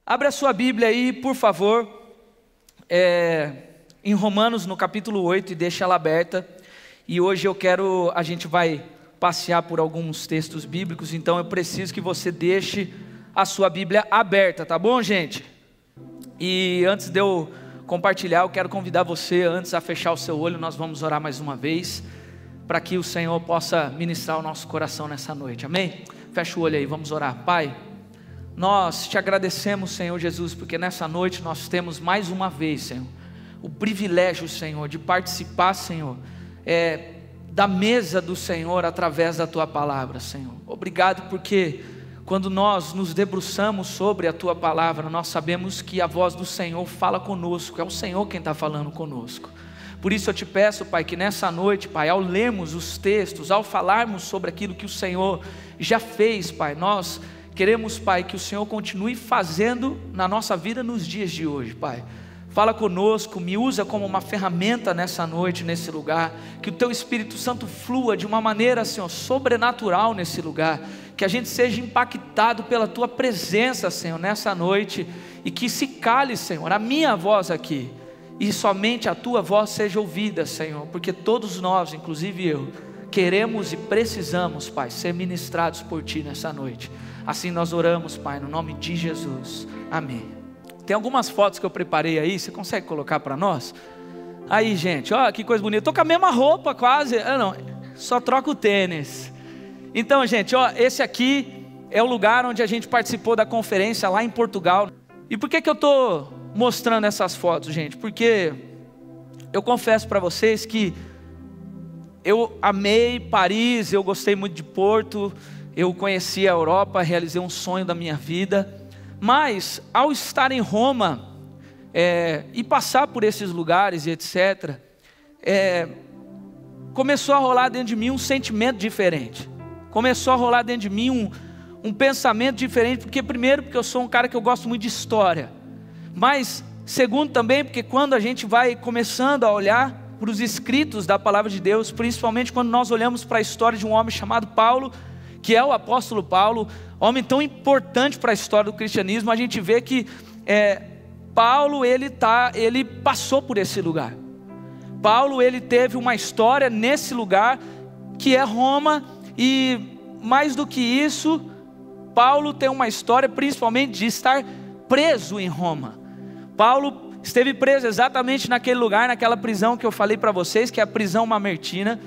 Abra a sua Bíblia aí, por favor, em Romanos, no capítulo 8, e deixa ela aberta. E hoje a gente vai passear por alguns textos bíblicos, então eu preciso que você deixe a sua Bíblia aberta, tá bom, gente? E antes de eu compartilhar, eu quero convidar você antes a fechar o seu olho. Nós vamos orar mais uma vez, para que o Senhor possa ministrar o nosso coração nessa noite, amém? Fecha o olho aí, vamos orar. Pai, nós te agradecemos, Senhor Jesus, porque nessa noite nós temos mais uma vez, Senhor, o privilégio, Senhor, de participar, Senhor, da mesa do Senhor através da Tua palavra, Senhor. Obrigado porque quando nós nos debruçamos sobre a Tua palavra, nós sabemos que a voz do Senhor fala conosco, é o Senhor quem está falando conosco. Por isso eu te peço, Pai, que nessa noite, Pai, ao lermos os textos, ao falarmos sobre aquilo que o Senhor já fez, Pai, nós queremos, Pai, que o Senhor continue fazendo na nossa vida nos dias de hoje, Pai. Fala conosco, me usa como uma ferramenta nessa noite, nesse lugar. Que o Teu Espírito Santo flua de uma maneira, Senhor, sobrenatural nesse lugar. Que a gente seja impactado pela Tua presença, Senhor, nessa noite. E que se cale, Senhor, a minha voz aqui. E somente a Tua voz seja ouvida, Senhor. Porque todos nós, inclusive eu, queremos e precisamos, Pai, ser ministrados por Ti nessa noite. Assim nós oramos, Pai, no nome de Jesus, amém. Tem algumas fotos que eu preparei aí, você consegue colocar para nós? Aí, gente, ó, que coisa bonita, estou com a mesma roupa quase, não, só troco o tênis. Então, gente, ó, esse aqui é o lugar onde a gente participou da conferência lá em Portugal. E por que eu estou mostrando essas fotos, gente? Porque eu confesso para vocês que eu amei Paris, eu gostei muito de Porto, eu conheci a Europa, realizei um sonho da minha vida, mas ao estar em Roma e passar por esses lugares e etc, começou a rolar dentro de mim um sentimento diferente, começou a rolar dentro de mim um pensamento diferente, porque primeiro, porque eu sou um cara que eu gosto muito de história, mas segundo também, porque quando a gente vai começando a olhar para os escritos da palavra de Deus, principalmente quando nós olhamos para a história de um homem chamado Paulo, que é o apóstolo Paulo, homem tão importante para a história do cristianismo, a gente vê que Paulo, ele passou por esse lugar. Paulo, ele teve uma história nesse lugar, que é Roma, e mais do que isso, Paulo tem uma história principalmente de estar preso em Roma. Paulo esteve preso exatamente naquele lugar, naquela prisão que eu falei para vocês, que é a prisão Mamertina,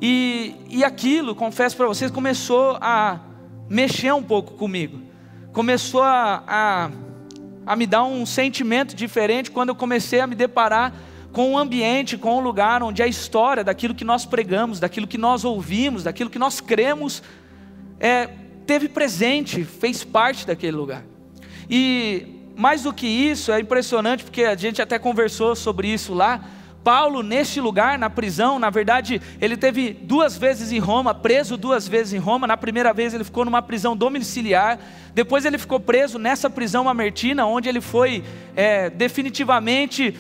e aquilo, confesso para vocês, começou a mexer um pouco comigo, começou a me dar um sentimento diferente, quando eu comecei a me deparar com um ambiente, com um lugar onde a história daquilo que nós pregamos, daquilo que nós ouvimos, daquilo que nós cremos, teve presente, fez parte daquele lugar. E mais do que isso, é impressionante, porque a gente até conversou sobre isso lá. Paulo, neste lugar, na prisão, na verdade, ele teve 2 vezes em Roma, preso 2 vezes em Roma. Na primeira vez ele ficou numa prisão domiciliar, depois ele ficou preso nessa prisão mamertina, onde ele foi definitivamente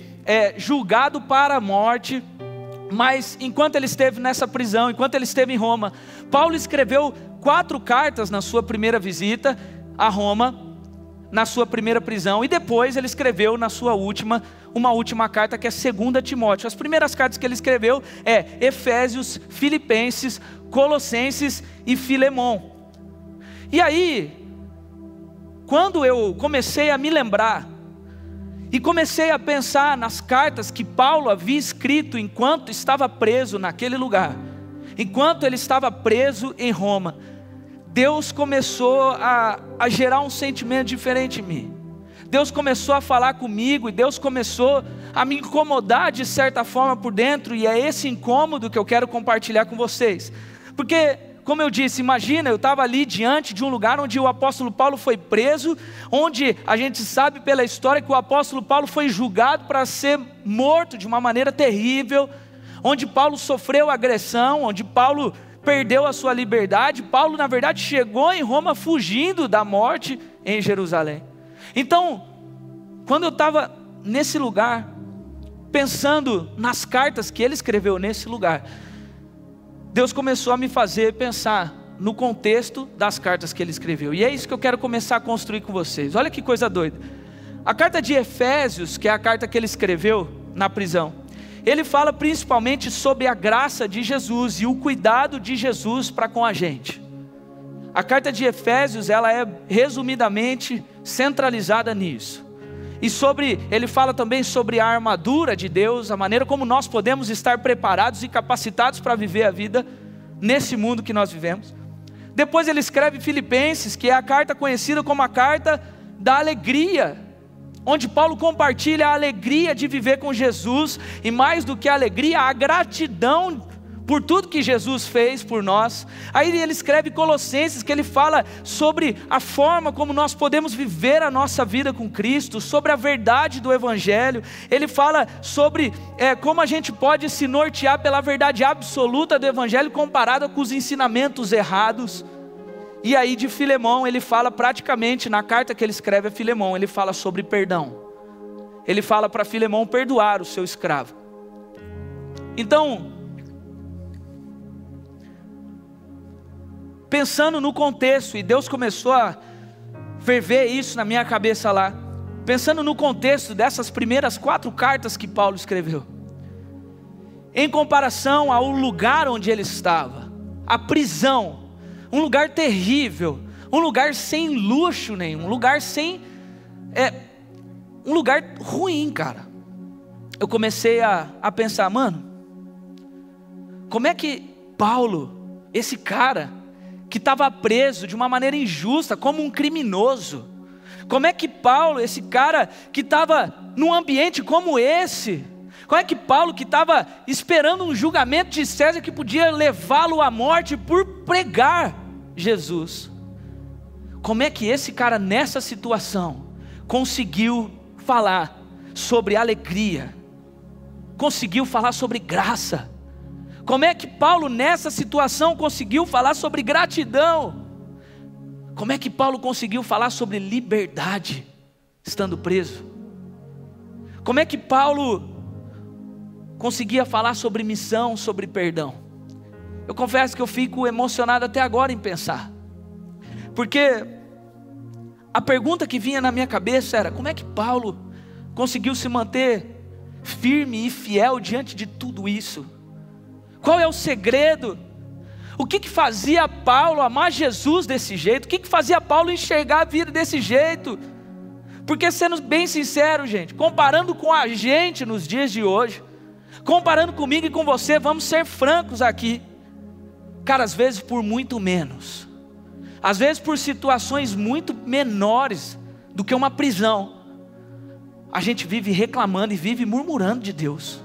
julgado para a morte. Mas enquanto ele esteve nessa prisão, enquanto ele esteve em Roma, Paulo escreveu 4 cartas na sua primeira visita a Roma, na sua primeira prisão, e depois ele escreveu na sua uma última carta, que é 2 Timóteo. As primeiras cartas que ele escreveu Efésios, Filipenses, Colossenses e Filemon. E aí, quando eu comecei a me lembrar e comecei a pensar nas cartas que Paulo havia escrito enquanto estava preso naquele lugar, enquanto ele estava preso em Roma, Deus começou a gerar um sentimento diferente em mim. Deus começou a falar comigo, e Deus começou a me incomodar de certa forma por dentro, e é esse incômodo que eu quero compartilhar com vocês. Porque, como eu disse, imagina, eu estava ali diante de um lugar onde o apóstolo Paulo foi preso, onde a gente sabe pela história que o apóstolo Paulo foi julgado para ser morto de uma maneira terrível, onde Paulo sofreu agressão, onde Paulo perdeu a sua liberdade. Paulo, na verdade, chegou em Roma fugindo da morte em Jerusalém. Então, quando eu estava nesse lugar, pensando nas cartas que ele escreveu nesse lugar, Deus começou a me fazer pensar no contexto das cartas que ele escreveu. E é isso que eu quero começar a construir com vocês. Olha que coisa doida. A carta de Efésios, que é a carta que ele escreveu na prisão, ele fala principalmente sobre a graça de Jesus e o cuidado de Jesus para com a gente. A carta de Efésios, ela é resumidamente centralizada nisso. E ele fala também sobre a armadura de Deus, a maneira como nós podemos estar preparados e capacitados para viver a vida nesse mundo que nós vivemos. Depois ele escreve Filipenses, que é a carta conhecida como a carta da alegria, onde Paulo compartilha a alegria de viver com Jesus, e mais do que a alegria, a gratidão por tudo que Jesus fez por nós. Aí ele escreve Colossenses, que ele fala sobre a forma como nós podemos viver a nossa vida com Cristo, sobre a verdade do Evangelho. Ele fala sobre como a gente pode se nortear pela verdade absoluta do Evangelho comparada com os ensinamentos errados. E aí de Filemão, ele fala praticamente, na carta que ele escreve a Filemão, ele fala sobre perdão. Ele fala para Filemão perdoar o seu escravo. Então, pensando no contexto, e Deus começou a ferver isso na minha cabeça lá, pensando no contexto dessas primeiras 4 cartas que Paulo escreveu, em comparação ao lugar onde ele estava, a prisão, um lugar terrível, um lugar sem luxo nenhum, um lugar um lugar ruim, cara. Eu comecei a pensar, mano, como é que Paulo, esse cara que estava preso de uma maneira injusta, como um criminoso, como é que Paulo, esse cara que estava num ambiente como esse, como é que Paulo, que estava esperando um julgamento de César que podia levá-lo à morte por pregar Jesus, como é que esse cara nessa situação conseguiu falar sobre alegria, conseguiu falar sobre graça? Como é que Paulo nessa situação conseguiu falar sobre gratidão? Como é que Paulo conseguiu falar sobre liberdade estando preso? Como é que Paulo conseguia falar sobre missão, sobre perdão? Eu confesso que eu fico emocionado até agora em pensar, porque a pergunta que vinha na minha cabeça era: como é que Paulo conseguiu se manter firme e fiel diante de tudo isso? Qual é o segredo? O que fazia Paulo amar Jesus desse jeito? O que fazia Paulo enxergar a vida desse jeito? Porque, sendo bem sincero, gente, comparando com a gente nos dias de hoje, comparando comigo e com você, vamos ser francos aqui, cara, às vezes por muito menos, às vezes por situações muito menores do que uma prisão, a gente vive reclamando e vive murmurando de Deus.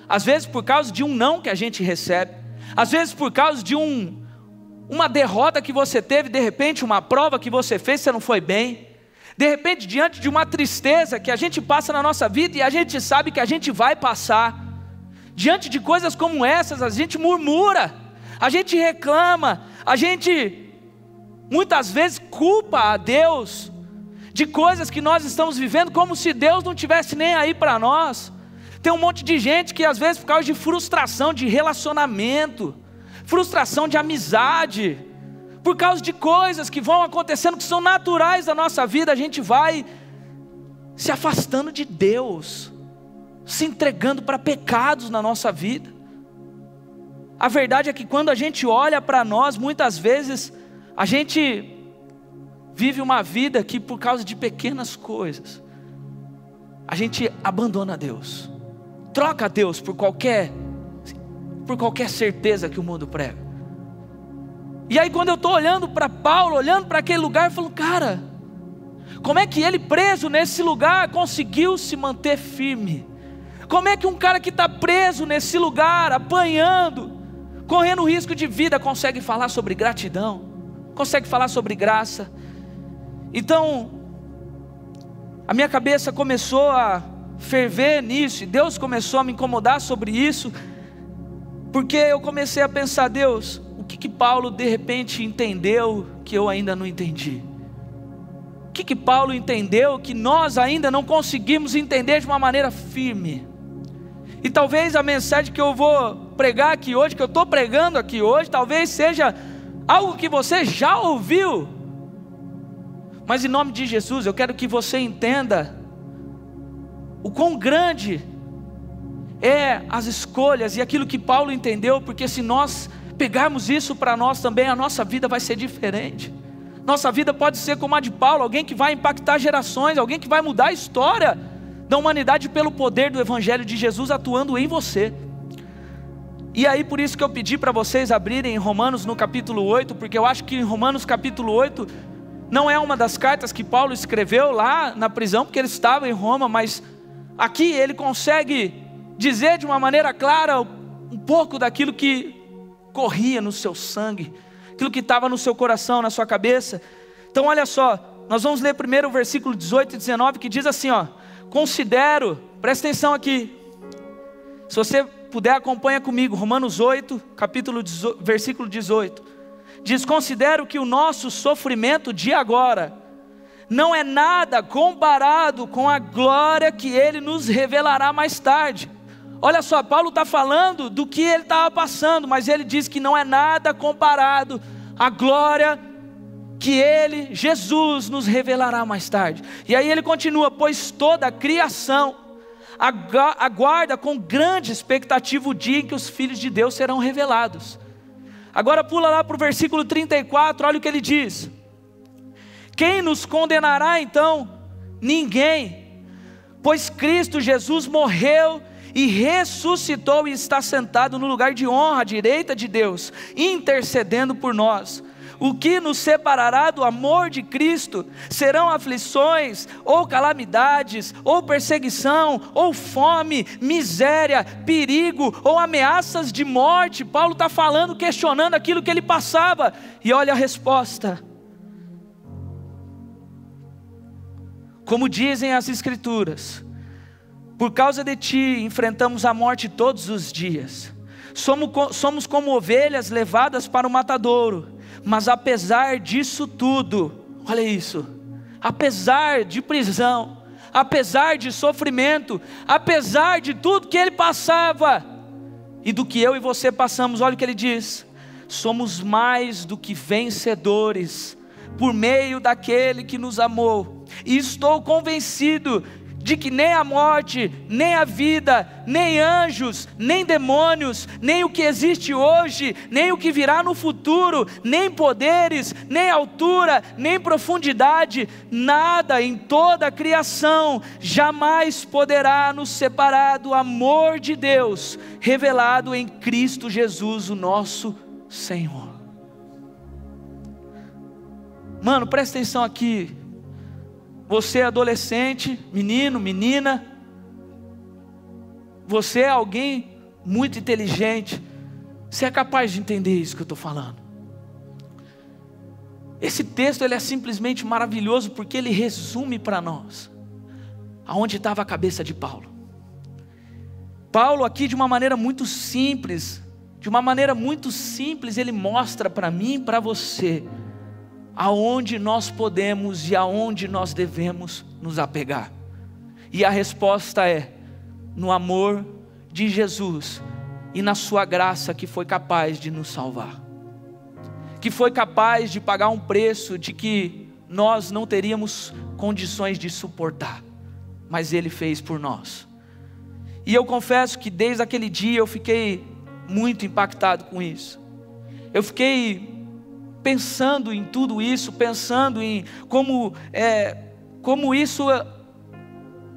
Às vezes por causa de um não que a gente recebe, às vezes por causa de uma derrota que você teve, de repente uma prova que você fez, você não foi bem, de repente diante de uma tristeza que a gente passa na nossa vida e a gente sabe que a gente vai passar, diante de coisas como essas a gente murmura, a gente reclama, a gente muitas vezes culpa a Deus de coisas que nós estamos vivendo como se Deus não tivesse nem aí para nós. Tem um monte de gente que às vezes por causa de frustração de relacionamento, frustração de amizade, por causa de coisas que vão acontecendo que são naturais da nossa vida, a gente vai se afastando de Deus, se entregando para pecados na nossa vida. A verdade é que quando a gente olha para nós, muitas vezes a gente vive uma vida que por causa de pequenas coisas a gente abandona Deus, troca Deus por qualquer certeza que o mundo prega. E aí quando eu estou olhando para Paulo, olhando para aquele lugar, eu falo, cara, como é que ele preso nesse lugar conseguiu se manter firme? Como é que um cara que está preso nesse lugar, apanhando, correndo risco de vida, consegue falar sobre gratidão, consegue falar sobre graça? Então, a minha cabeça começou a ferver nisso, e Deus começou a me incomodar sobre isso, porque eu comecei a pensar, Deus, o que Paulo de repente entendeu que eu ainda não entendi? O que Paulo entendeu que nós ainda não conseguimos entender de uma maneira firme? E talvez a mensagem que eu vou pregar aqui hoje, que eu estou pregando aqui hoje, talvez seja algo que você já ouviu. Mas em nome de Jesus, eu quero que você entenda o quão grande é as escolhas e aquilo que Paulo entendeu, porque se nós pegarmos isso para nós também, a nossa vida vai ser diferente. Nossa vida pode ser como a de Paulo, alguém que vai impactar gerações, alguém que vai mudar a história da humanidade pelo poder do Evangelho de Jesus atuando em você. E aí por isso que eu pedi para vocês abrirem em Romanos no capítulo 8, porque eu acho que em Romanos capítulo 8, não é uma das cartas que Paulo escreveu lá na prisão, porque ele estava em Roma, mas aqui ele consegue dizer de uma maneira clara um pouco daquilo que corria no seu sangue, aquilo que estava no seu coração, na sua cabeça. Então olha só, nós vamos ler primeiro o versículo 18 e 19, que diz assim, ó: considero, presta atenção aqui, se você puder acompanha comigo, Romanos 8, versículo 18, diz: considero que o nosso sofrimento de agora não é nada comparado com a glória que Ele nos revelará mais tarde. Olha só, Paulo está falando do que ele estava passando, mas ele diz que não é nada comparado à glória que Ele, Jesus, nos revelará mais tarde. E aí ele continua: pois toda a criação aguarda com grande expectativa o dia em que os filhos de Deus serão revelados. Agora pula lá para o versículo 34, olha o que ele diz: quem nos condenará então? Ninguém, pois Cristo Jesus morreu e ressuscitou e está sentado no lugar de honra à direita de Deus, intercedendo por nós. O que nos separará do amor de Cristo? Serão aflições, ou calamidades, ou perseguição, ou fome, miséria, perigo, ou ameaças de morte? Paulo está falando, questionando aquilo que ele passava, e olha a resposta. Como dizem as Escrituras: por causa de ti enfrentamos a morte todos os dias. Somos como ovelhas levadas para o matadouro. Mas apesar disso tudo, olha isso, apesar de prisão, apesar de sofrimento, apesar de tudo que ele passava, e do que eu e você passamos, olha o que ele diz: somos mais do que vencedores, por meio daquele que nos amou. E estou convencido de que nem a morte, nem a vida, nem anjos, nem demônios, nem o que existe hoje, nem o que virá no futuro, nem poderes, nem altura, nem profundidade, nada em toda a criação jamais poderá nos separar do amor de Deus, revelado em Cristo Jesus, o nosso Senhor. Mano, presta atenção aqui. Você é adolescente, menino, menina, você é alguém muito inteligente, você é capaz de entender isso que eu estou falando. Esse texto ele é simplesmente maravilhoso, porque ele resume para nós aonde estava a cabeça de Paulo. Paulo aqui de uma maneira muito simples, ele mostra para mim e para você aonde nós podemos e aonde nós devemos nos apegar. E a resposta é no amor de Jesus e na sua graça, que foi capaz de nos salvar, que foi capaz de pagar um preço de que nós não teríamos condições de suportar, mas Ele fez por nós. E eu confesso que desde aquele dia eu fiquei muito impactado com isso. Eu fiquei pensando em tudo isso, pensando em como isso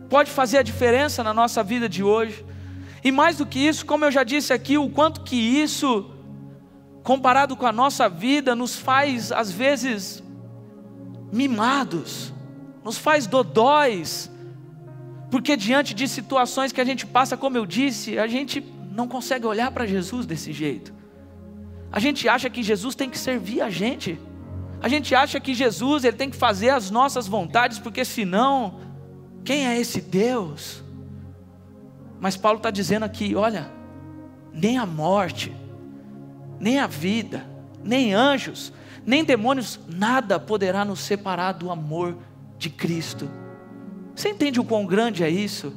pode fazer a diferença na nossa vida de hoje. E mais do que isso, como eu já disse aqui, o quanto que isso, comparado com a nossa vida, nos faz às vezes mimados, nos faz dodóis, porque diante de situações que a gente passa, como eu disse, a gente não consegue olhar para Jesus desse jeito. A gente acha que Jesus tem que servir a gente. A gente acha que Jesus ele tem que fazer as nossas vontades, porque senão, quem é esse Deus? Mas Paulo está dizendo aqui, olha, nem a morte, nem a vida, nem anjos, nem demônios, nada poderá nos separar do amor de Cristo. Você entende o quão grande é isso?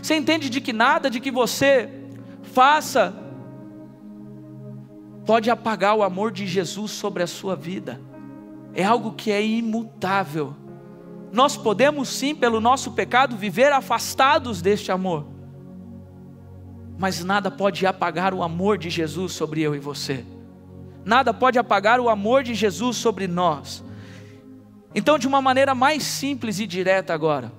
Você entende de que nada de que você faça pode apagar o amor de Jesus sobre a sua vida. É algo que é imutável. Nós podemos sim, pelo nosso pecado, viver afastados deste amor, mas nada pode apagar o amor de Jesus sobre eu e você. Nada pode apagar o amor de Jesus sobre nós. Então, de uma maneira mais simples e direta agora,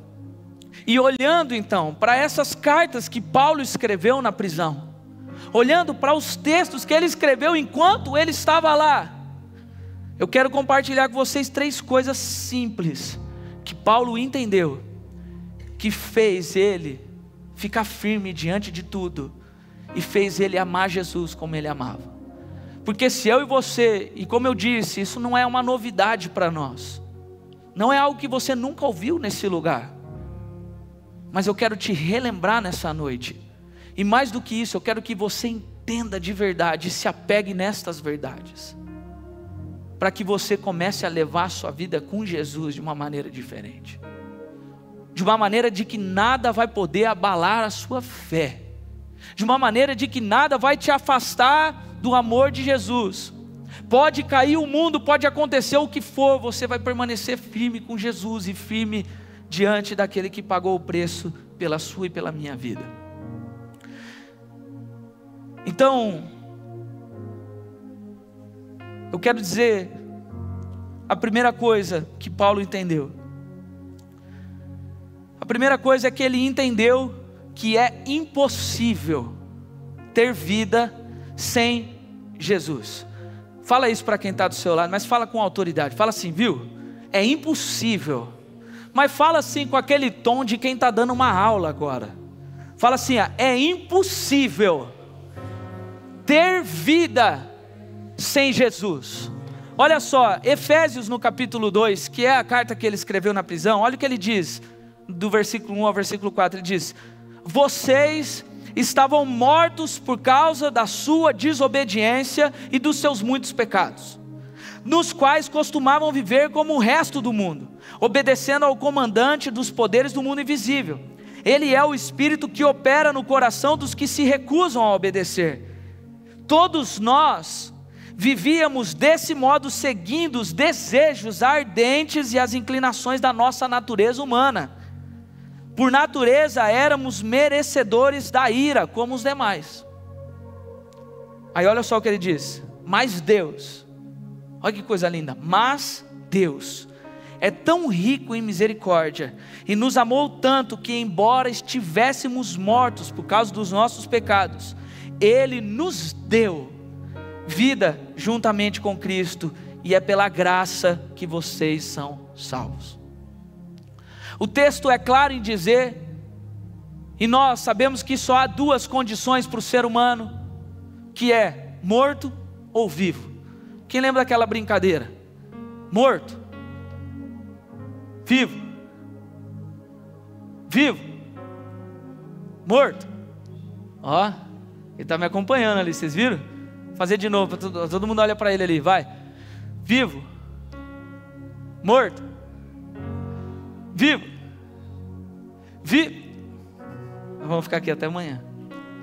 e olhando então para essas cartas que Paulo escreveu na prisão, olhando para os textos que ele escreveu enquanto ele estava lá, eu quero compartilhar com vocês 3 coisas simples que Paulo entendeu, que fez ele ficar firme diante de tudo e fez ele amar Jesus como ele amava. Porque se eu e você, e como eu disse, isso não é uma novidade para nós, não é algo que você nunca ouviu nesse lugar, mas eu quero te relembrar nessa noite, e mais do que isso, eu quero que você entenda de verdade e se apegue nestas verdades, para que você comece a levar a sua vida com Jesus de uma maneira diferente, de uma maneira de que nada vai poder abalar a sua fé, de uma maneira de que nada vai te afastar do amor de Jesus. Pode cair o mundo, pode acontecer o que for, você vai permanecer firme com Jesus e firme diante daquele que pagou o preço pela sua e pela minha vida. Então, eu quero dizer, a primeira coisa que Paulo entendeu, a primeira coisa é que ele entendeu que é impossível ter vida sem Jesus. Fala isso para quem está do seu lado, mas fala com autoridade, fala assim, viu? É impossível, mas fala assim com aquele tom de quem está dando uma aula agora. Fala assim, é impossível ter vida sem Jesus. Olha só, Efésios no capítulo 2, que é a carta que ele escreveu na prisão, olha o que ele diz, do versículo 1 ao versículo 4, ele diz: vocês estavam mortos por causa da sua desobediência e dos seus muitos pecados, nos quais costumavam viver como o resto do mundo, obedecendo ao comandante dos poderes do mundo invisível. Ele é o Espírito que opera no coração dos que se recusam a obedecer. Todos nós vivíamos desse modo, seguindo os desejos ardentes e as inclinações da nossa natureza humana. Por natureza éramos merecedores da ira, como os demais. Aí olha só o que ele diz: mas Deus, olha que coisa linda, mas Deus é tão rico em misericórdia, e nos amou tanto que, embora estivéssemos mortos por causa dos nossos pecados, Ele nos deu vida juntamente com Cristo, e é pela graça que vocês são salvos. O texto é claro em dizer, e nós sabemos que só há 2 condições para o ser humano, que é morto ou vivo. Quem lembra daquela brincadeira? Morto, vivo, vivo, morto. Ó, ele está me acompanhando ali, vocês viram? Vou fazer de novo, todo mundo olha para ele ali, vai. Vivo, morto, vivo, vivo. Vamos ficar aqui até amanhã.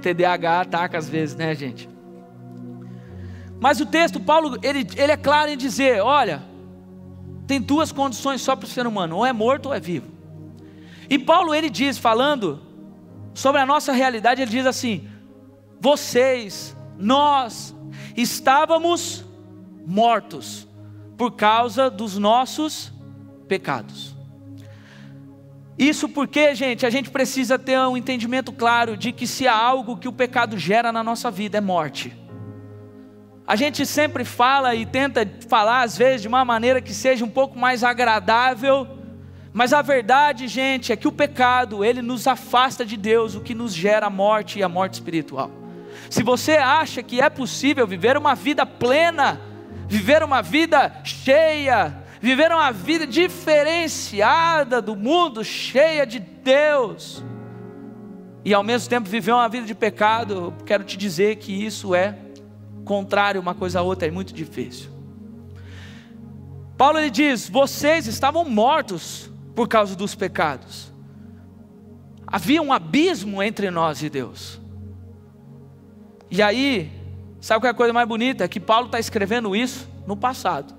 TDAH ataca às vezes, né, gente? Mas o texto, Paulo, ele é claro em dizer, olha, tem 2 condições só para o ser humano, ou é morto ou é vivo. E Paulo, ele diz, falando sobre a nossa realidade, ele diz assim: vocês, nós, estávamos mortos por causa dos nossos pecados. Isso porque, gente, a gente precisa ter um entendimento claro de que se há algo que o pecado gera na nossa vida, é morte. A gente sempre fala e tenta falar às vezes de uma maneira que seja um pouco mais agradável, mas a verdade, gente, é que o pecado, ele nos afasta de Deus, o que nos gera a morte e a morte espiritual. Se você acha que é possível viver uma vida plena, viver uma vida cheia, viver uma vida diferenciada do mundo, cheia de Deus, e ao mesmo tempo viver uma vida de pecado, eu quero te dizer que isso é contrário uma coisa a outra, é muito difícil. Paulo, ele diz, vocês estavam mortos por causa dos pecados. Havia um abismo entre nós e Deus. E aí, Sabe qual é a coisa mais bonita? É que Paulo está escrevendo isso no passado.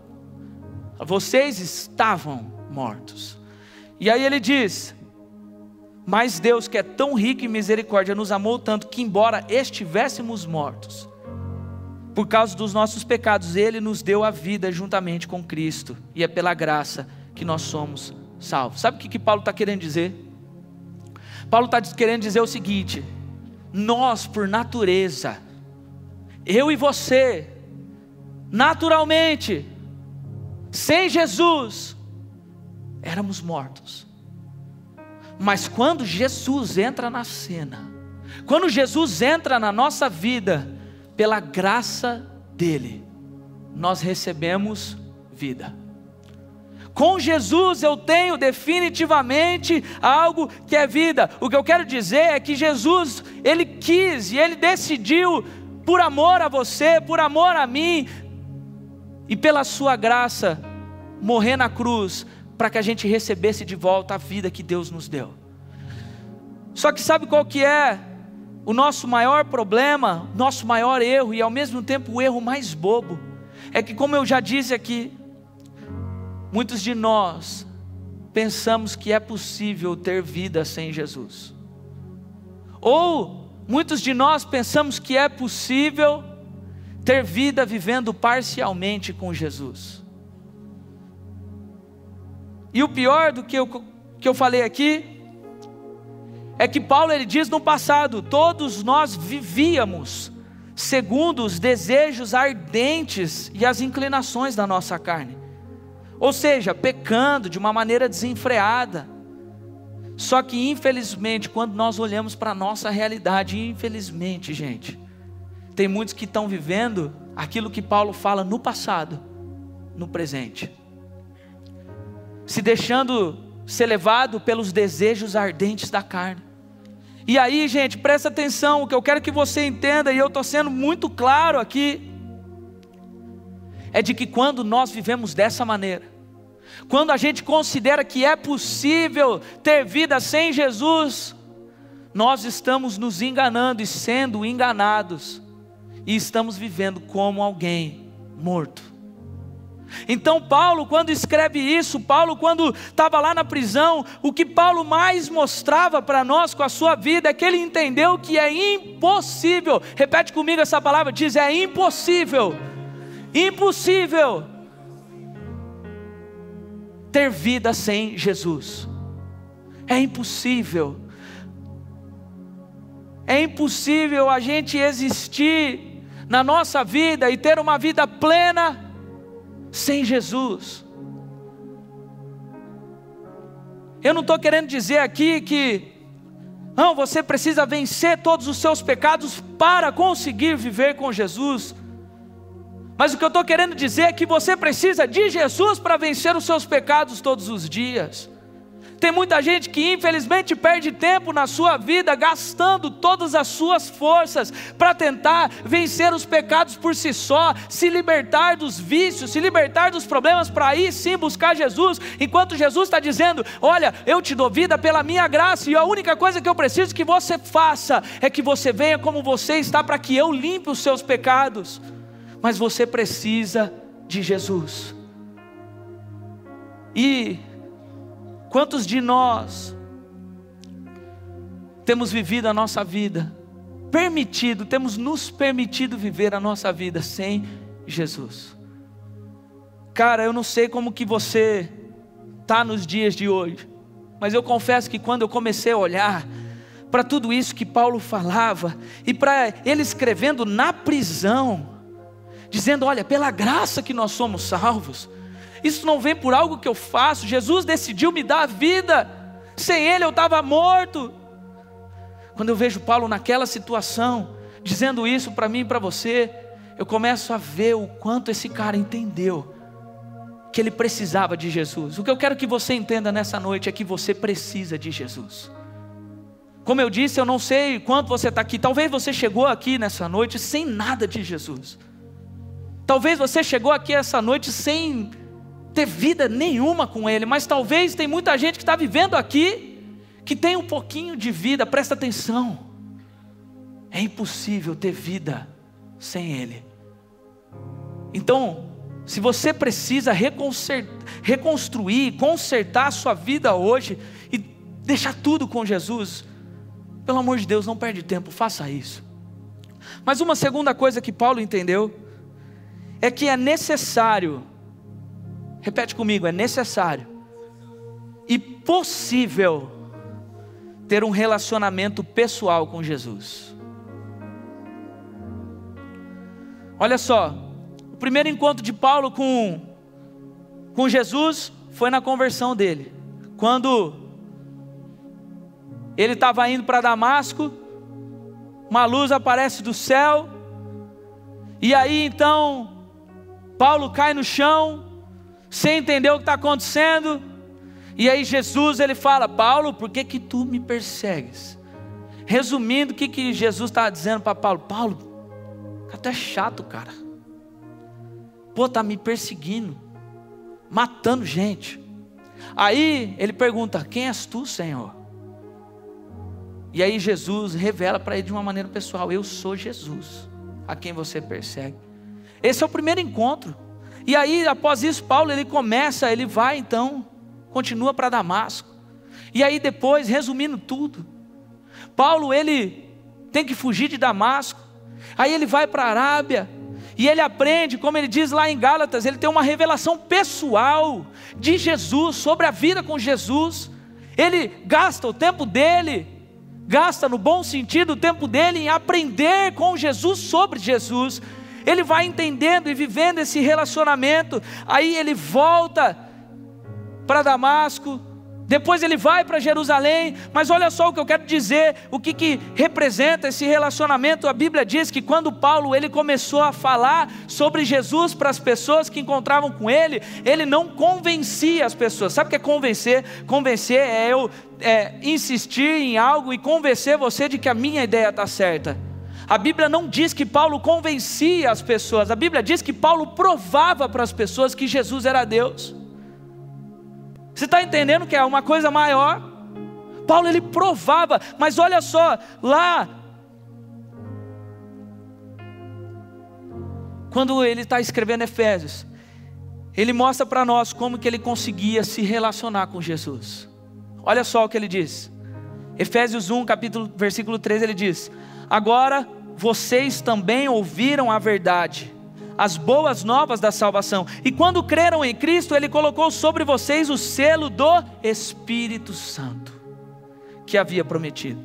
Vocês estavam mortos. E aí ele diz: mas Deus, que é tão rico em misericórdia, nos amou tanto que, embora estivéssemos mortos por causa dos nossos pecados, Ele nos deu a vida juntamente com Cristo, e é pela graça que nós somos salvos. Sabe o que Paulo está querendo dizer? Paulo está querendo dizer o seguinte: nós, por natureza, eu e você, naturalmente, sem Jesus, éramos mortos. Mas quando Jesus entra na cena, quando Jesus entra na nossa vida, pela graça dele, nós recebemos vida. Com Jesus eu tenho definitivamente algo que é vida. O que eu quero dizer é que Jesus, Ele quis e Ele decidiu, por amor a você, por amor a mim, e pela sua graça, morrer na cruz, para que a gente recebesse de volta a vida que Deus nos deu. Só que sabe qual que é o nosso maior problema, nosso maior erro, e ao mesmo tempo o erro mais bobo? É que, como eu já disse aqui, muitos de nós pensamos que é possível ter vida sem Jesus. Ou muitos de nós pensamos que é possível ter vida vivendo parcialmente com Jesus. E o pior do que eu falei aqui, é que Paulo ele diz no passado, todos nós vivíamos segundo os desejos ardentes e as inclinações da nossa carne. Ou seja, pecando de uma maneira desenfreada. Só que infelizmente, quando nós olhamos para a nossa realidade, infelizmente, gente, tem muitos que estão vivendo aquilo que Paulo fala no passado, no presente, se deixando ser levado pelos desejos ardentes da carne. E aí, gente, presta atenção, o que eu quero que você entenda, e eu estou sendo muito claro aqui, é de que quando nós vivemos dessa maneira, quando a gente considera que é possível ter vida sem Jesus, nós estamos nos enganando e sendo enganados, e estamos vivendo como alguém morto. Então Paulo, quando escreve isso, Paulo quando estava lá na prisão, o que Paulo mais mostrava para nós com a sua vida, é que ele entendeu que é impossível, repete comigo essa palavra, diz: é impossível, impossível ter vida sem Jesus. É impossível. É impossível a gente existir na nossa vida e ter uma vida plena sem Jesus. Eu não estou querendo dizer aqui que não, você precisa vencer todos os seus pecados para conseguir viver com Jesus. Mas o que eu estou querendo dizer é que você precisa de Jesus para vencer os seus pecados todos os dias. Tem muita gente que infelizmente perde tempo na sua vida gastando todas as suas forças para tentar vencer os pecados por si só, se libertar dos vícios, se libertar dos problemas, para aí sim buscar Jesus, enquanto Jesus está dizendo: olha, eu te dou vida pela minha graça, e a única coisa que eu preciso que você faça é que você venha como você está, para que eu limpe os seus pecados. Mas você precisa de Jesus. E quantos de nós temos vivido a nossa vida, temos nos permitido viver a nossa vida sem Jesus? Cara, eu não sei como que você está nos dias de hoje, mas eu confesso que quando eu comecei a olhar para tudo isso que Paulo falava, e para ele escrevendo na prisão, dizendo: olha, pela graça que nós somos salvos, isso não vem por algo que eu faço, Jesus decidiu me dar a vida, sem Ele eu estava morto. Quando eu vejo Paulo naquela situação, dizendo isso para mim e para você, eu começo a ver o quanto esse cara entendeu que ele precisava de Jesus. O que eu quero que você entenda nessa noite é que você precisa de Jesus. Como eu disse, eu não sei quanto você está aqui, talvez você chegou aqui nessa noite sem nada de Jesus. Talvez você chegou aqui essa noite sem ter vida nenhuma com Ele, mas talvez tem muita gente que está vivendo aqui, que tem um pouquinho de vida. Presta atenção, é impossível ter vida sem Ele. Então, se você precisa reconstruir, consertar a sua vida hoje e deixar tudo com Jesus, pelo amor de Deus, não perde tempo, faça isso. Mas uma segunda coisa que Paulo entendeu é que é necessário, repete comigo, é necessário e possível ter um relacionamento pessoal com Jesus. Olha só, o primeiro encontro de Paulo com Jesus foi na conversão dele. Quando ele estava indo para Damasco, uma luz aparece do céu, e aí então Paulo cai no chão, sem entender o que está acontecendo, e aí Jesus ele fala: Paulo, por que que tu me persegues? Resumindo, o que Jesus estava dizendo para Paulo? Paulo, até chato, cara. Pô, tá me perseguindo, matando gente. Aí ele pergunta: quem és tu, Senhor? E aí Jesus revela para ele de uma maneira pessoal: eu sou Jesus, a quem você persegue. Esse é o primeiro encontro. E aí após isso Paulo ele vai então, continua para Damasco. E aí depois, resumindo tudo, Paulo ele tem que fugir de Damasco. Aí ele vai para a Arábia, e ele aprende, como ele diz lá em Gálatas, ele tem uma revelação pessoal de Jesus, sobre a vida com Jesus. Ele gasta o tempo dele, gasta no bom sentido o tempo dele em aprender com Jesus sobre Jesus. Ele vai entendendo e vivendo esse relacionamento. Aí ele volta para Damasco, depois ele vai para Jerusalém. Mas olha só o que eu quero dizer, o que representa esse relacionamento. A Bíblia diz que quando Paulo ele começou a falar sobre Jesus para as pessoas que encontravam com ele, ele não convencia as pessoas. Sabe o que é convencer? Convencer é eu insistir em algo e convencer você de que a minha ideia está certa. A Bíblia não diz que Paulo convencia as pessoas, a Bíblia diz que Paulo provava para as pessoas que Jesus era Deus. Você está entendendo que é uma coisa maior? Paulo ele provava, mas olha só, lá, quando ele está escrevendo Efésios, ele mostra para nós como que ele conseguia se relacionar com Jesus. Olha só o que ele diz, Efésios 1, versículo 13, ele diz: agora vocês também ouviram a verdade, as boas novas da salvação, e quando creram em Cristo, Ele colocou sobre vocês o selo do Espírito Santo, que havia prometido.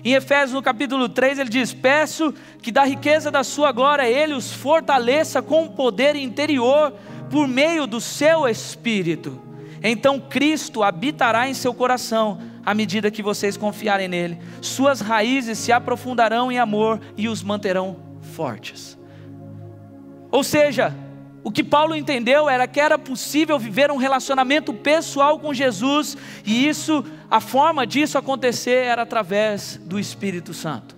Em Efésios no capítulo 3 ele diz: peço que da riqueza da sua glória Ele os fortaleça com o poder interior, por meio do seu Espírito. Então Cristo habitará em seu coração, à medida que vocês confiarem nele. Suas raízes se aprofundarão em amor e os manterão fortes. Ou seja, o que Paulo entendeu era que era possível viver um relacionamento pessoal com Jesus, e isso, a forma disso acontecer era através do Espírito Santo.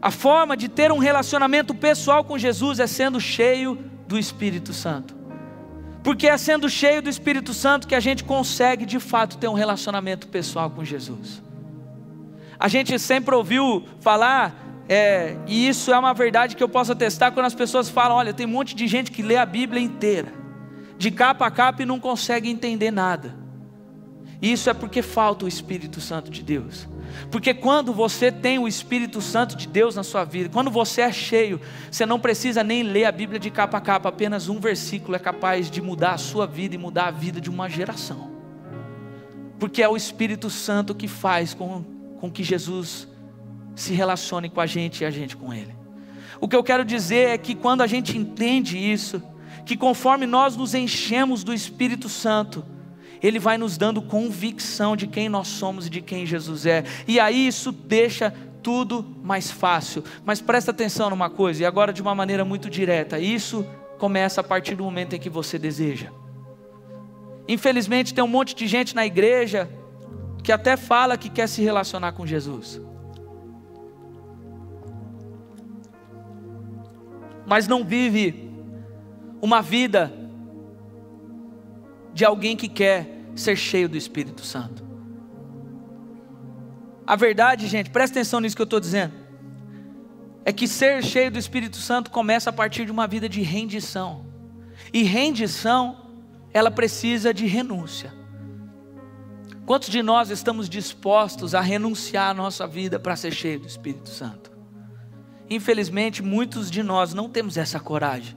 A forma de ter um relacionamento pessoal com Jesus é sendo cheio do Espírito Santo, porque é sendo cheio do Espírito Santo que a gente consegue de fato ter um relacionamento pessoal com Jesus. A gente sempre ouviu falar, e isso é uma verdade que eu posso atestar, quando as pessoas falam: olha, tem um monte de gente que lê a Bíblia inteira, de capa a capa, e não consegue entender nada. Isso é porque falta o Espírito Santo de Deus. Porque quando você tem o Espírito Santo de Deus na sua vida, quando você é cheio, você não precisa nem ler a Bíblia de capa a capa. Apenas um versículo é capaz de mudar a sua vida e mudar a vida de uma geração. Porque é o Espírito Santo que faz com que Jesus se relacione com a gente e a gente com Ele. O que eu quero dizer é que quando a gente entende isso, que conforme nós nos enchemos do Espírito Santo, Ele vai nos dando convicção de quem nós somos e de quem Jesus é. E aí isso deixa tudo mais fácil. Mas presta atenção numa coisa, e agora de uma maneira muito direta: isso começa a partir do momento em que você deseja. Infelizmente tem um monte de gente na igreja que até fala que quer se relacionar com Jesus, mas não vive uma vida de alguém que quer ser cheio do Espírito Santo. A verdade, gente, presta atenção nisso que eu estou dizendo, é que ser cheio do Espírito Santo começa a partir de uma vida de rendição. E rendição, ela precisa de renúncia. Quantos de nós estamos dispostos a renunciar a nossa vida para ser cheio do Espírito Santo? Infelizmente, muitos de nós não temos essa coragem.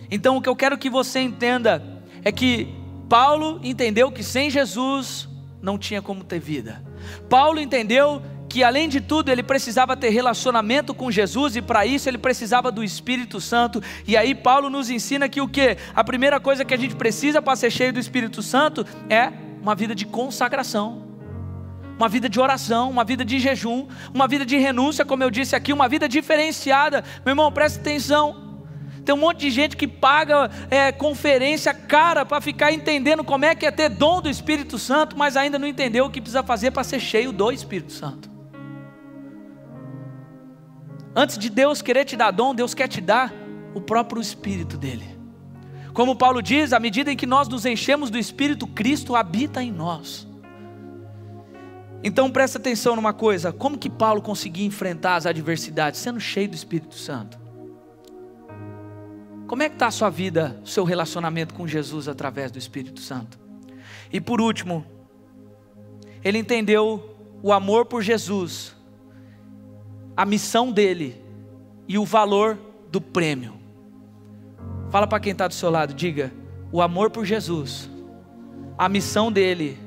Então o que eu quero que você entenda é que Paulo entendeu que sem Jesus não tinha como ter vida. Paulo entendeu que além de tudo ele precisava ter relacionamento com Jesus, e para isso ele precisava do Espírito Santo. E aí Paulo nos ensina que o quê? A primeira coisa que a gente precisa para ser cheio do Espírito Santo é uma vida de consagração, uma vida de oração, uma vida de jejum, uma vida de renúncia, como eu disse aqui, uma vida diferenciada. Meu irmão, presta atenção. Tem um monte de gente que paga conferência cara para ficar entendendo como é que é ter dom do Espírito Santo, mas ainda não entendeu o que precisa fazer para ser cheio do Espírito Santo. Antes de Deus querer te dar dom, Deus quer te dar o próprio Espírito dele. Como Paulo diz, à medida em que nós nos enchemos do Espírito, Cristo habita em nós. Então presta atenção numa coisa: como que Paulo conseguia enfrentar as adversidades? Sendo cheio do Espírito Santo. Como é que está a sua vida, o seu relacionamento com Jesus através do Espírito Santo? E por último, ele entendeu o amor por Jesus, a missão dele e o valor do prêmio. Fala para quem está do seu lado, diga: o amor por Jesus, a missão dele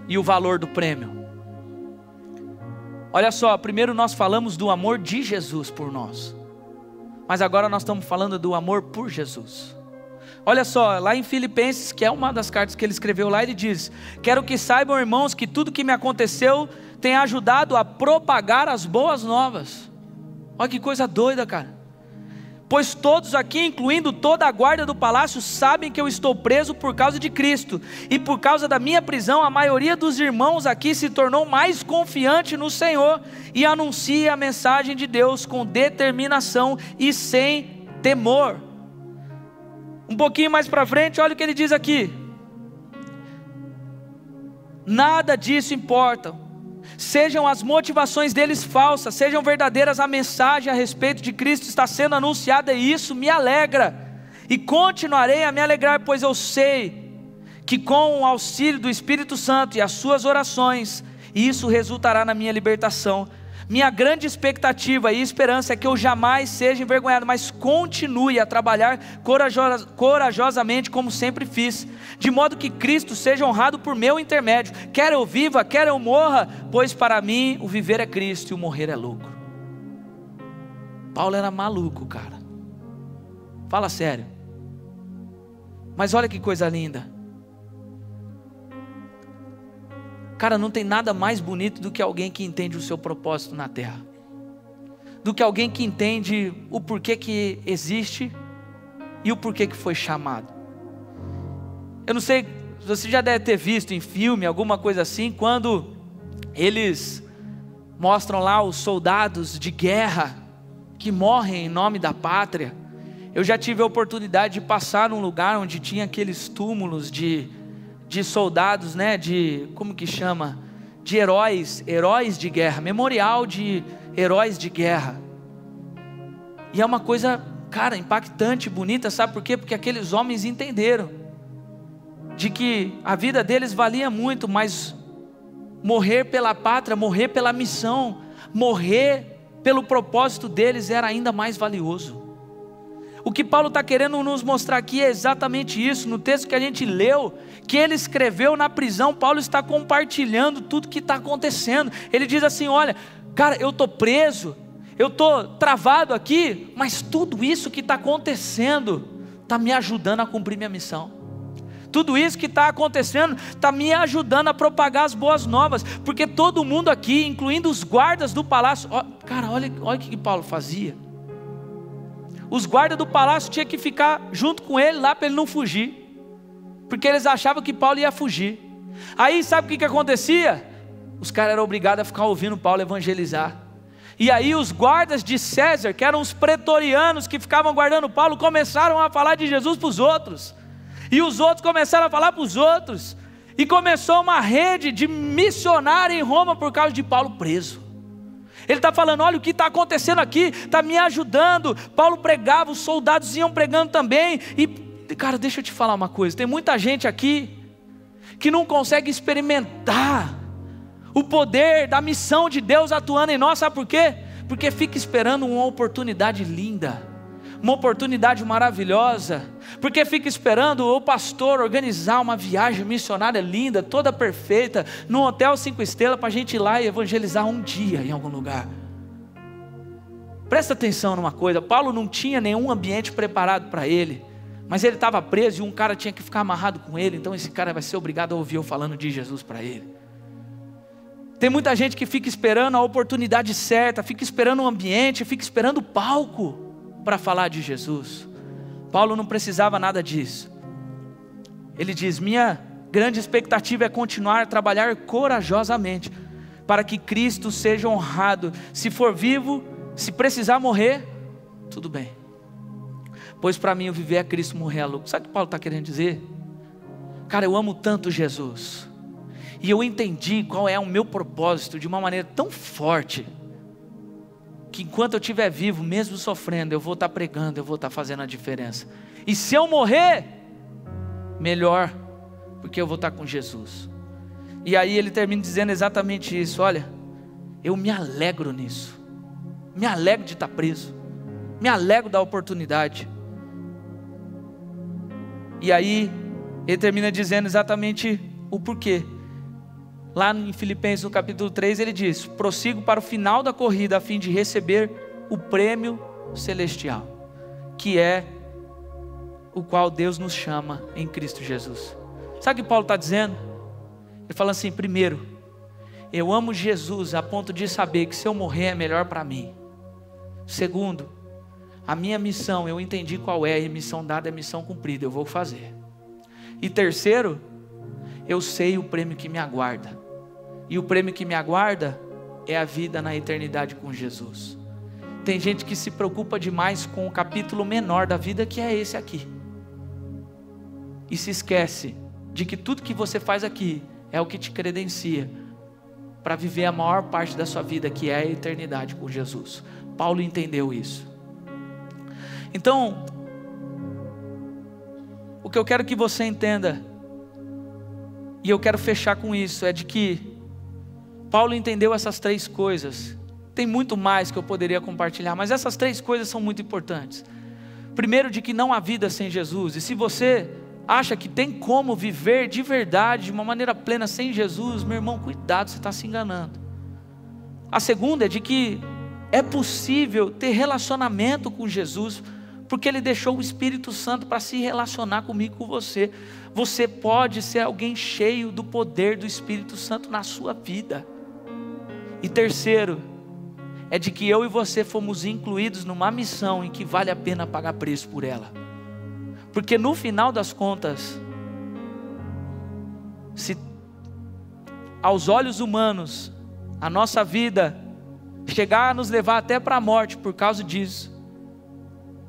e o valor do prêmio. Olha só, primeiro nós falamos do amor de Jesus por nós, mas agora nós estamos falando do amor por Jesus. Olha só, lá em Filipenses, que é uma das cartas que ele escreveu lá, ele diz: quero que saibam, irmãos, que tudo que me aconteceu tem ajudado a propagar as boas novas. Olha que coisa doida, cara. Pois todos aqui, incluindo toda a guarda do palácio, sabem que eu estou preso por causa de Cristo. E por causa da minha prisão, a maioria dos irmãos aqui se tornou mais confiante no Senhor e anuncia a mensagem de Deus com determinação e sem temor. Um pouquinho mais para frente, olha o que ele diz aqui: nada disso importa. Sejam as motivações deles falsas, sejam verdadeiras, a mensagem a respeito de Cristo está sendo anunciada, e isso me alegra, e continuarei a me alegrar, pois eu sei que com o auxílio do Espírito Santo e as suas orações, isso resultará na minha libertação. Minha grande expectativa e esperança é que eu jamais seja envergonhado, mas continue a trabalhar corajosamente como sempre fiz, de modo que Cristo seja honrado por meu intermédio, quer eu viva, quer eu morra, pois para mim o viver é Cristo e o morrer é lucro. Paulo era maluco, cara, fala sério, mas olha que coisa linda. Cara, não tem nada mais bonito do que alguém que entende o seu propósito na terra, do que alguém que entende o porquê que existe e o porquê que foi chamado. Eu não sei, você já deve ter visto em filme, alguma coisa assim, quando eles mostram lá os soldados de guerra que morrem em nome da pátria. Eu já tive a oportunidade de passar num lugar onde tinha aqueles túmulos de soldados, né, como que chama? De heróis de guerra, memorial de heróis de guerra. E é uma coisa, cara, impactante, bonita, sabe por quê? Porque aqueles homens entenderam de que a vida deles valia muito, mas morrer pela pátria, morrer pela missão, morrer pelo propósito deles era ainda mais valioso. O que Paulo está querendo nos mostrar aqui é exatamente isso. No texto que a gente leu, que ele escreveu na prisão, Paulo está compartilhando tudo que está acontecendo. Ele diz assim: olha, cara, eu estou preso, eu estou travado aqui, mas tudo isso que está acontecendo está me ajudando a cumprir minha missão. Tudo isso que está acontecendo está me ajudando a propagar as boas novas, porque todo mundo aqui, incluindo os guardas do palácio, cara, olha o que Paulo fazia. Os guardas do palácio tinham que ficar junto com ele lá para ele não fugir, porque eles achavam que Paulo ia fugir. Aí sabe o que acontecia? Os caras eram obrigados a ficar ouvindo Paulo evangelizar. E aí os guardas de César, que eram os pretorianos que ficavam guardando Paulo, começaram a falar de Jesus para os outros, e os outros começaram a falar para os outros, e começou uma rede de missionário em Roma por causa de Paulo preso. Ele está falando, olha o que está acontecendo aqui, está me ajudando. Paulo pregava, os soldados iam pregando também. E cara, deixa eu te falar uma coisa, tem muita gente aqui que não consegue experimentar o poder da missão de Deus atuando em nós, sabe por quê? Porque fica esperando uma oportunidade linda, uma oportunidade maravilhosa, porque fica esperando o pastor organizar uma viagem missionária linda, toda perfeita, num hotel 5 estrelas, para a gente ir lá e evangelizar um dia em algum lugar. Presta atenção numa coisa, Paulo não tinha nenhum ambiente preparado para ele, mas ele estava preso e um cara tinha que ficar amarrado com ele, então esse cara vai ser obrigado a ouvir eu falando de Jesus para ele. Tem muita gente que fica esperando a oportunidade certa, fica esperando o ambiente, fica esperando o palco para falar de Jesus. Paulo não precisava nada disso. Ele diz, minha grande expectativa é continuar a trabalhar corajosamente, para que Cristo seja honrado. Se for vivo, se precisar morrer, tudo bem. Pois para mim o viver é Cristo, morrer é lucro. Sabe o que Paulo está querendo dizer? Cara, eu amo tanto Jesus, e eu entendi qual é o meu propósito de uma maneira tão forte, que enquanto eu estiver vivo, mesmo sofrendo, eu vou estar pregando, eu vou estar fazendo a diferença. E se eu morrer, melhor, porque eu vou estar com Jesus. E aí ele termina dizendo exatamente isso, olha, eu me alegro nisso, me alegro de estar preso, me alegro da oportunidade. E aí ele termina dizendo exatamente o porquê. Lá em Filipenses no capítulo 3 ele diz, prossigo para o final da corrida a fim de receber o prêmio celestial, que é o qual Deus nos chama em Cristo Jesus. Sabe o que Paulo está dizendo? Ele fala assim, primeiro, eu amo Jesus a ponto de saber que se eu morrer é melhor para mim. Segundo, a minha missão, eu entendi qual é, e missão dada é missão cumprida, eu vou fazer. E terceiro, eu sei o prêmio que me aguarda. E o prêmio que me aguarda é a vida na eternidade com Jesus. Tem gente que se preocupa demais com o capítulo menor da vida, que é esse aqui, e se esquece de que tudo que você faz aqui é o que te credencia para viver a maior parte da sua vida, que é a eternidade com Jesus. Paulo entendeu isso. Então, o que eu quero que você entenda, e eu quero fechar com isso, é de que Paulo entendeu essas 3 coisas. Tem muito mais que eu poderia compartilhar, mas essas 3 coisas são muito importantes. Primeiro, de que não há vida sem Jesus, e se você acha que tem como viver de verdade, de uma maneira plena sem Jesus, meu irmão, cuidado, você está se enganando. A segunda é de que é possível ter relacionamento com Jesus, porque Ele deixou o Espírito Santo para se relacionar comigo e com você. Você pode ser alguém cheio do poder do Espírito Santo na sua vida. E terceiro, é de que eu e você fomos incluídos numa missão em que vale a pena pagar preço por ela. Porque no final das contas, se aos olhos humanos a nossa vida chegar a nos levar até para a morte por causa disso,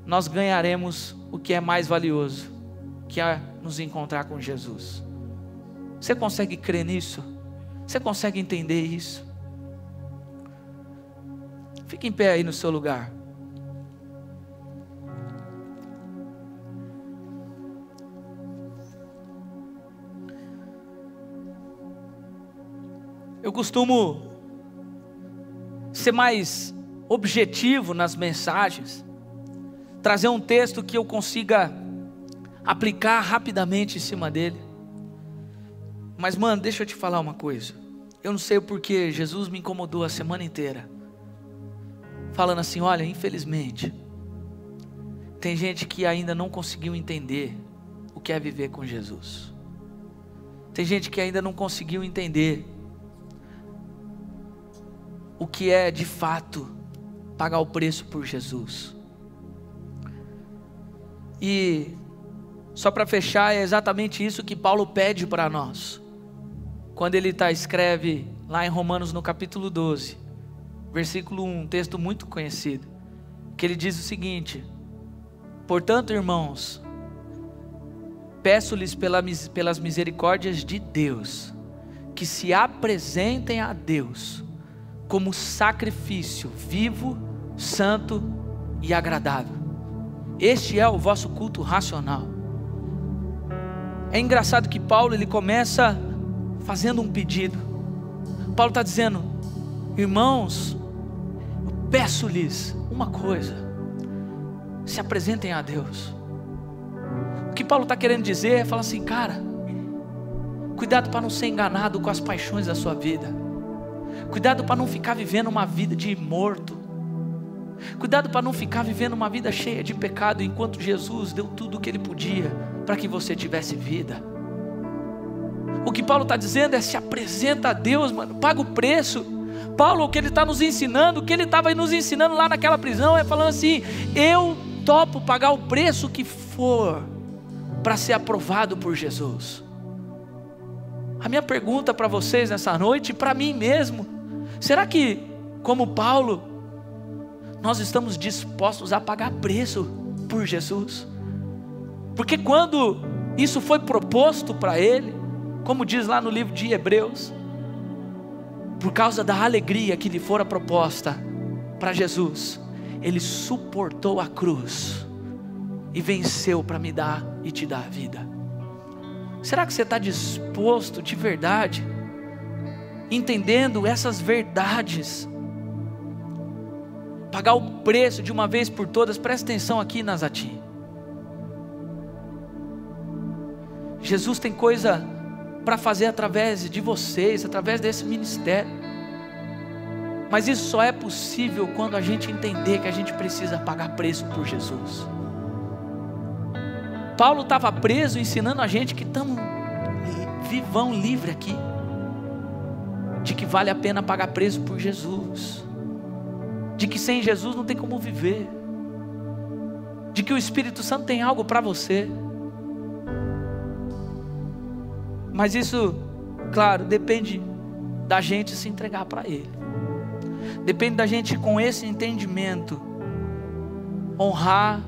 nós ganharemos o que é mais valioso, que é nos encontrar com Jesus. Você consegue crer nisso? Você consegue entender isso? Fique em pé aí no seu lugar. Eu costumo ser mais objetivo nas mensagens, trazer um texto que eu consiga aplicar rapidamente em cima dele. Mas mano, deixa eu te falar uma coisa. Eu não sei o porquê Jesus me incomodou a semana inteira, falando assim, olha, infelizmente tem gente que ainda não conseguiu entender o que é viver com Jesus. Tem gente que ainda não conseguiu entender o que é de fato pagar o preço por Jesus. E só para fechar, é exatamente isso que Paulo pede para nós, quando ele escreve lá em Romanos no capítulo 12, versículo 1, um texto muito conhecido, que ele diz o seguinte: portanto, irmãos, peço-lhes pelas misericórdias de Deus, que se apresentem a Deus como sacrifício vivo, santo e agradável. Este é o vosso culto racional. É engraçado que Paulo, ele começa fazendo um pedido. Paulo está dizendo: irmãos, eu peço-lhes uma coisa: se apresentem a Deus. O que Paulo está querendo dizer é falar assim: cara, cuidado para não ser enganado com as paixões da sua vida. Cuidado para não ficar vivendo uma vida de morto. Cuidado para não ficar vivendo uma vida cheia de pecado, enquanto Jesus deu tudo o que Ele podia para que você tivesse vida. O que Paulo está dizendo é: se apresenta a Deus, mano, paga o preço. Paulo, o que ele está nos ensinando, o que ele estava nos ensinando lá naquela prisão, é falando assim: eu topo pagar o preço que for para ser aprovado por Jesus. A minha pergunta para vocês nessa noite, para mim mesmo: será que, como Paulo, nós estamos dispostos a pagar preço por Jesus? Porque quando isso foi proposto para ele, como diz lá no livro de Hebreus, por causa da alegria que lhe fora proposta para Jesus, ele suportou a cruz e venceu para me dar e te dar a vida. Será que você está disposto de verdade, entendendo essas verdades, pagar o preço de uma vez por todas? Presta atenção aqui, Nazatim. Jesus tem coisa para fazer através de vocês, através desse ministério. Mas isso só é possível quando a gente entender que a gente precisa pagar preço por Jesus. Paulo estava preso, ensinando a gente que estamos vivão, livre aqui, de que vale a pena pagar preço por Jesus, de que sem Jesus não tem como viver, de que o Espírito Santo tem algo para você. Mas isso, claro, depende da gente se entregar para Ele. Depende da gente, com esse entendimento, honrar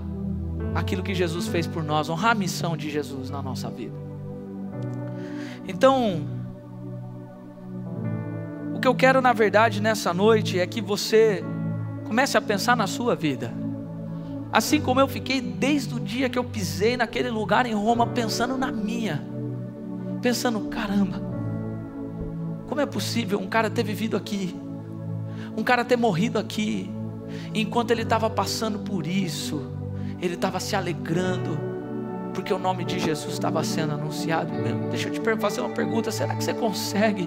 aquilo que Jesus fez por nós, honrar a missão de Jesus na nossa vida. Então, o que eu quero na verdade nessa noite é que você comece a pensar na sua vida. Assim como eu fiquei desde o dia que eu pisei naquele lugar em Roma, pensando na minha. Pensando: caramba, como é possível um cara ter vivido aqui, um cara ter morrido aqui, enquanto ele estava passando por isso, ele estava se alegrando, porque o nome de Jesus estava sendo anunciado. Deixa eu te fazer uma pergunta: será que você consegue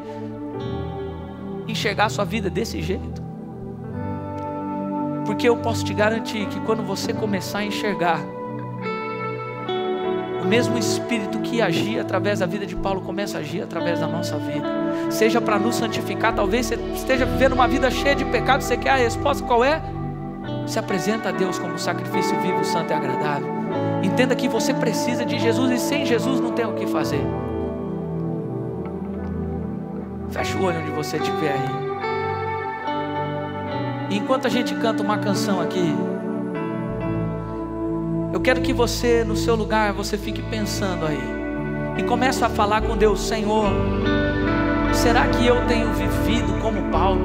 enxergar a sua vida desse jeito? Porque eu posso te garantir que quando você começar a enxergar, o mesmo Espírito que agia através da vida de Paulo começa a agir através da nossa vida, seja para nos santificar. Talvez você esteja vivendo uma vida cheia de pecado. Você quer a resposta? Qual é? Se apresenta a Deus como sacrifício vivo, santo e agradável. Entenda que você precisa de Jesus, e sem Jesus não tem o que fazer. Fecha o olho onde você estiver aí. E enquanto a gente canta uma canção aqui, eu quero que você, no seu lugar, você fique pensando aí e comece a falar com Deus: Senhor, será que eu tenho vivido como Paulo?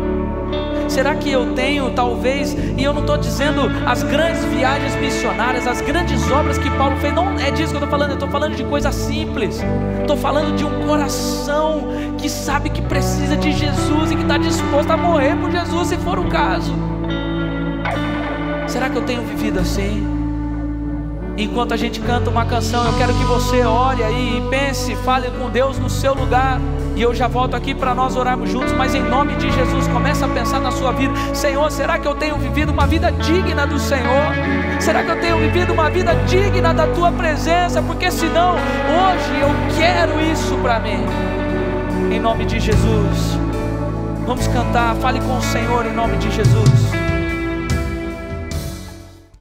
Será que eu tenho, talvez, e eu não estou dizendo as grandes viagens missionárias, as grandes obras que Paulo fez, não é disso que eu estou falando. Eu estou falando de coisa simples. Estou falando de um coração que sabe que precisa de Jesus e que está disposto a morrer por Jesus, se for o caso. Será que eu tenho vivido assim? Enquanto a gente canta uma canção, eu quero que você ore aí e pense, fale com Deus no seu lugar. E eu já volto aqui para nós orarmos juntos. Mas em nome de Jesus, comece a pensar na sua vida. Senhor, será que eu tenho vivido uma vida digna do Senhor? Será que eu tenho vivido uma vida digna da Tua presença? Porque senão, hoje eu quero isso para mim. Em nome de Jesus, vamos cantar. Fale com o Senhor em nome de Jesus.